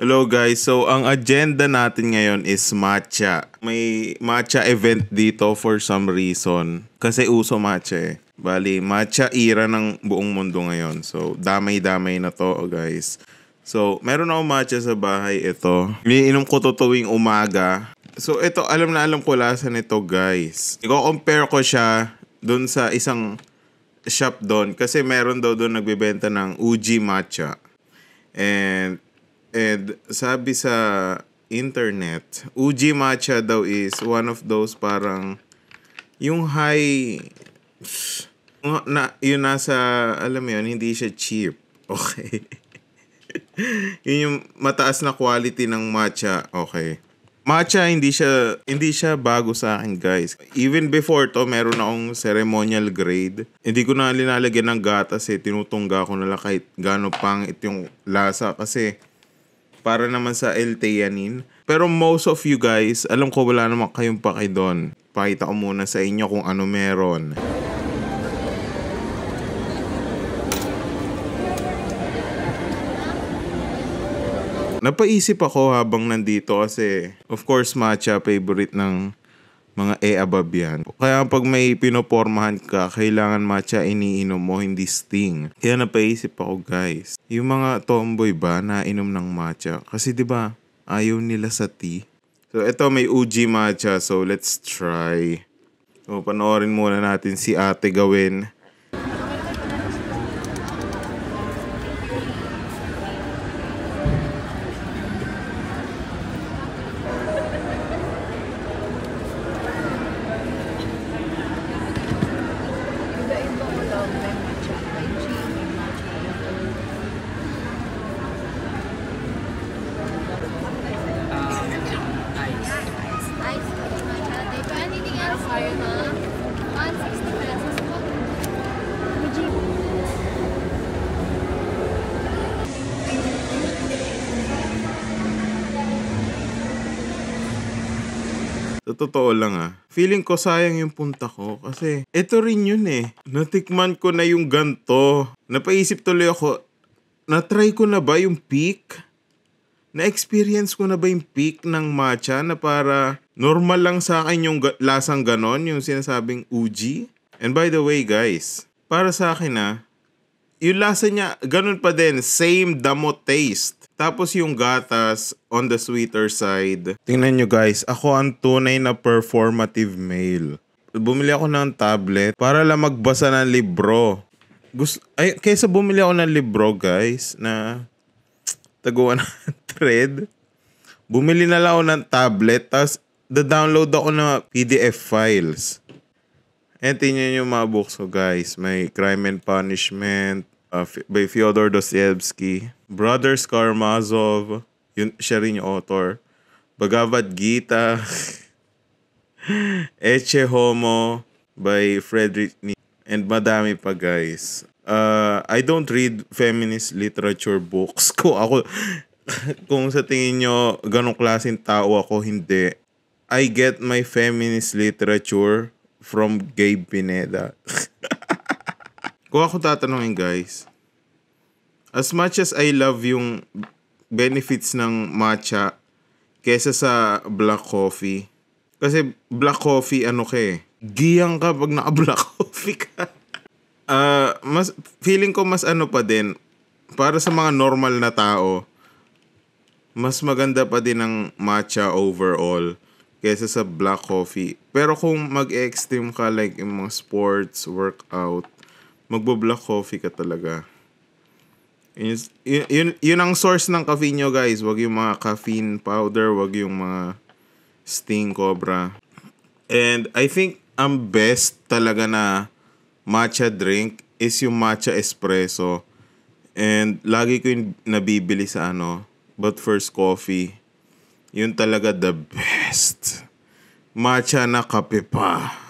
Hello guys, so ang agenda natin ngayon is matcha. May matcha event dito for some reason. Kasi uso matcha eh. Bali, matcha era ng buong mundo ngayon. So, damay-damay na to guys. So, meron ako matcha sa bahay. Ito. Iniinom ko to tuwing umaga. So, ito, alam na alam ko lasa nito guys. I-compare ko siya dun sa isang shop doon. Kasi meron daw doon nagbebenta ng Uji matcha. And sabi sa internet, Uji matcha daw is one of those parang yung high yun nasa, alam mo yun, hindi siya cheap. Okay. Yun yung mataas na quality ng matcha. Okay. Matcha hindi siya bago sa akin guys. Even before to, meron akong ceremonial grade. Hindi ko na linalagyan ng gatas eh. Tinutungga ko na lang kahit gaano pangit yung lasa kasi para naman sa L-theanine. Pero most of you guys, alam ko wala naman kayong paki doon. Pakita ko muna sa inyo kung ano meron. Napaisip ako habang nandito kasi of course matcha favorite ng mga above yan. Kaya pag may pinopormahan ka, kailangan matcha iniinom mo, hindi Sting. Kaya napaisip ako guys, yung mga tomboy ba na inom ng matcha? Kasi 'di ba ayaw nila sa tea. So ito may Uji matcha, so let's try. So panoorin muna natin si Ate gawin. Sa totoo lang feeling ko sayang yung punta ko kasi ito rin yun eh. Natikman ko na yung ganto. Napaisip tuloy ako, na-try ko na ba yung peak? Na-experience ko na ba yung peak ng matcha na para normal lang sa akin yung lasang ganon, yung sinasabing Uji? And by the way guys, para sa akin yung lasa niya ganon pa din, same damo taste. Tapos yung gatas on the sweeter side. Tingnan nyo guys, ako ang tunay na performative male. Bumili ako ng tablet para lang magbasa ng libro. Kaysa bumili ako ng libro guys na taguan ng thread. Bumili na lang ako ng tablet tapos download ako ng PDF files. And tingnan nyo mga books ko guys. May Crime and Punishment by Fyodor Dostoevsky. Brothers Karamazov, siya rin yung author. Bhagavad Gita. Ecce Homo by Friedrich Nietzsche. And madami pa guys. I don't read feminist literature books. Kung sa tingin nyo ganong klaseng tao ako, hindi. I get my feminist literature from Gabe Pineda. Kung ako tatanungin guys, as much as I love yung benefits ng matcha kesa sa black coffee. Kasi black coffee giyang ka pag naka-black coffee ka. Feeling ko mas pa din, para sa mga normal na tao, mas maganda pa din ang matcha overall kesa sa black coffee. Pero kung mag-extreme ka like yung mga sports, workout, magbo-black coffee ka talaga. Yun ang source ng caffeine nyo guys. Wag yung mga caffeine powder, wag yung mga Sting Cobra. And I think ang best talaga na matcha drink is yung matcha espresso. And lagi ko yung nabibili sa But First Coffee. Yun talaga the best. Matcha na kape pa.